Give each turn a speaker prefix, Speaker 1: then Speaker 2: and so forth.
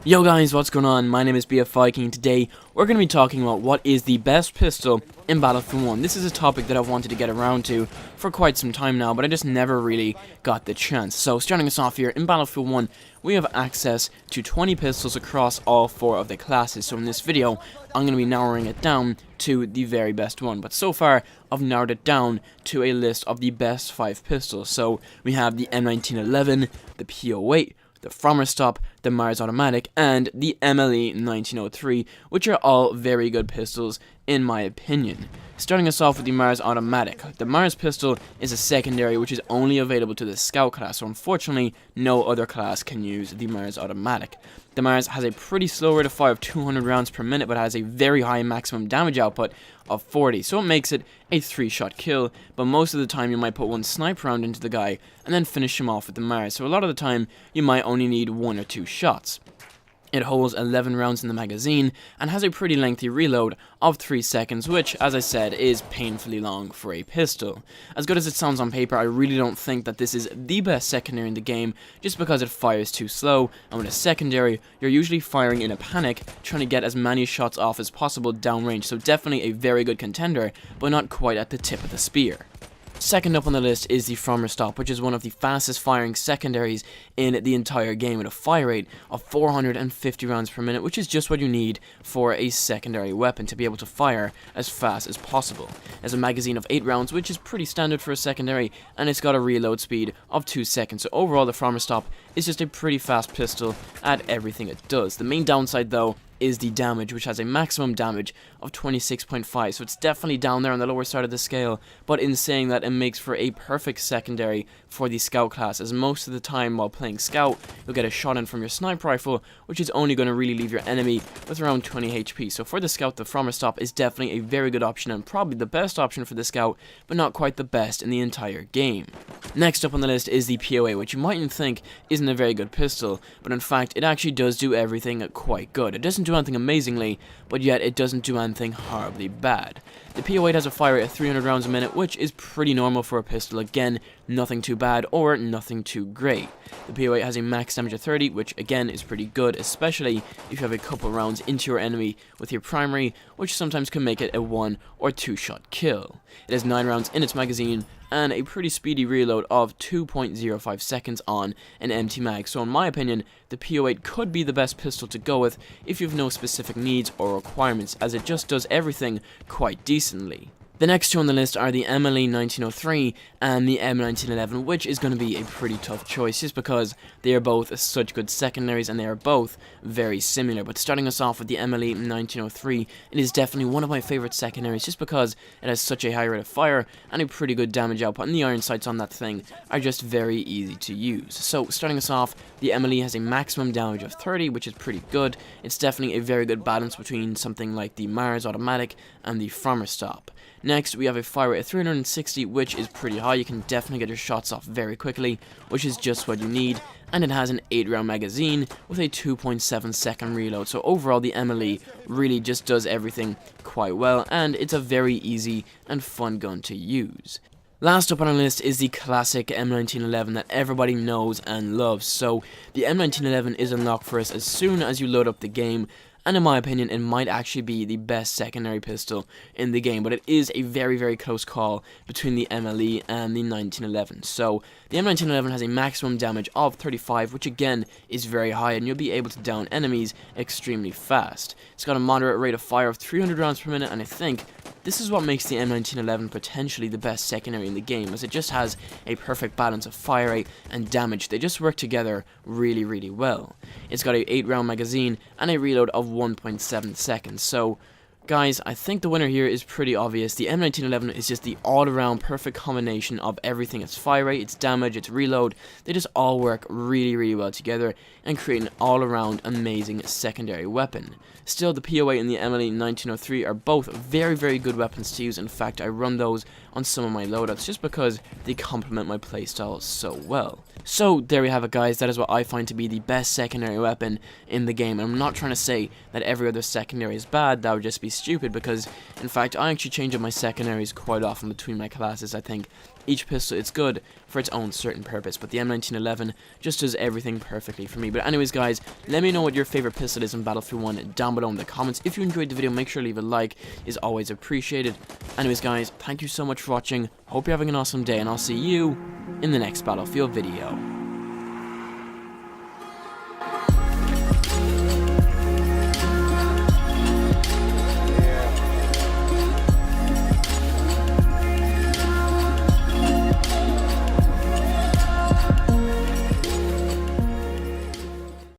Speaker 1: Yo guys, what's going on? My name is BFViking. Today we're going to be talking about what is the best pistol in Battlefield 1. This is a topic that I've wanted to get around to for quite some time now, but I just never really got the chance. So starting us off here, in Battlefield 1 we have access to 20 pistols across all 4 of the classes. So in this video I'm going to be narrowing it down to the very best one, but so far I've narrowed it down to a list of the best 5 pistols. So we have the M1911, the P08, the Frommerstop, the Mars Automatic, and the MLE 1903, which are all very good pistols in my opinion. Starting us off with the Mars Automatic. The Mars pistol is a secondary which is only available to the Scout class, so unfortunately no other class can use the Mars Automatic. The Mars has a pretty slow rate of fire of 200 rounds per minute, but has a very high maximum damage output of 40, so it makes it a 3-shot kill, but most of the time you might put one sniper round into the guy and then finish him off with the Mars, so a lot of the time you might only need 1 or 2 shots. It holds 11 rounds in the magazine and has a pretty lengthy reload of 3 seconds, which, as I said, is painfully long for a pistol. As good as it sounds on paper, I really don't think that this is the best secondary in the game, just because it fires too slow, and with a secondary, you're usually firing in a panic, trying to get as many shots off as possible downrange, so definitely a very good contender, but not quite at the tip of the spear. Second up on the list is the Frommerstop, which is one of the fastest firing secondaries in the entire game with a fire rate of 450 rounds per minute, which is just what you need for a secondary weapon to be able to fire as fast as possible. It has a magazine of 8 rounds, which is pretty standard for a secondary, and it's got a reload speed of 2 seconds. So overall, the Frommerstop is just a pretty fast pistol at everything it does. The main downside, though, is the damage, which has a maximum damage of 26.5, so it's definitely down there on the lower side of the scale, but in saying that, it makes for a perfect secondary for the Scout class, as most of the time while playing Scout, you'll get a shot in from your sniper rifle, which is only going to really leave your enemy with around 20 HP, so for the Scout, the Frommerstop is definitely a very good option, and probably the best option for the Scout, but not quite the best in the entire game. Next up on the list is the POA, which you mightn't think isn't a very good pistol, but in fact, it actually does do everything quite good. It doesn't do anything amazingly, but yet it doesn't do anything horribly bad. The P08 has a fire rate of 300 rounds a minute, which is pretty normal for a pistol. Again, nothing too bad or nothing too great. The P08 has a max damage of 30, which again is pretty good, especially if you have a couple rounds into your enemy with your primary, which sometimes can make it a 1 or 2 shot kill. It has 9 rounds in its magazine and a pretty speedy reload of 2.05 seconds on an empty mag, so in my opinion, the P08 could be the best pistol to go with if you have no specific needs or requirements, as it just does everything quite decently. The next two on the list are the MLE 1903 and the M1911, which is going to be a pretty tough choice just because they are both such good secondaries and they are both very similar. But starting us off with the MLE 1903, it is definitely one of my favorite secondaries just because it has such a high rate of fire and a pretty good damage output, and the iron sights on that thing are just very easy to use. So starting us off, the MLE has a maximum damage of 30, which is pretty good. It's definitely a very good balance between something like the Mars Automatic and the Frommerstop. Next, we have a fire rate of 360, which is pretty high. You can definitely get your shots off very quickly, which is just what you need. And it has an 8-round magazine with a 2.7 second reload. So overall, the MLE really just does everything quite well, and it's a very easy and fun gun to use. Last up on our list is the classic M1911 that everybody knows and loves. So the M1911 is unlocked for us as soon as you load up the game, and in my opinion, it might actually be the best secondary pistol in the game, but it is a very, very close call between the MLE and the 1911. So the M1911 has a maximum damage of 35, which again is very high, and you'll be able to down enemies extremely fast. It's got a moderate rate of fire of 300 rounds per minute, and I think this is what makes the M1911 potentially the best secondary in the game, as it just has a perfect balance of fire rate and damage. They just work together really, really well. It's got a 8-round magazine and a reload of 1.7 seconds. So, guys, I think the winner here is pretty obvious. The M1911 is just the all-around perfect combination of everything. Its fire rate, its damage, its reload, they just all work really, really well together and create an all-around amazing secondary weapon. Still, the POA and the MLE 1903 are both very, very good weapons to use. In fact, I run those on some of my loadouts just because they complement my playstyle so well. So, there we have it, guys. That is what I find to be the best secondary weapon in the game. And I'm not trying to say that every other secondary is bad. That would just be stupid, because, in fact, I actually change up my secondaries quite often between my classes. I think each pistol is good for its own certain purpose, but the M1911 just does everything perfectly for me. But anyways, guys, let me know what your favorite pistol is in Battlefield 1 down below in the comments. If you enjoyed the video, make sure to leave a like, is always appreciated. Anyways, guys, thank you so much for watching, hope you're having an awesome day, and I'll see you in the next Battlefield video.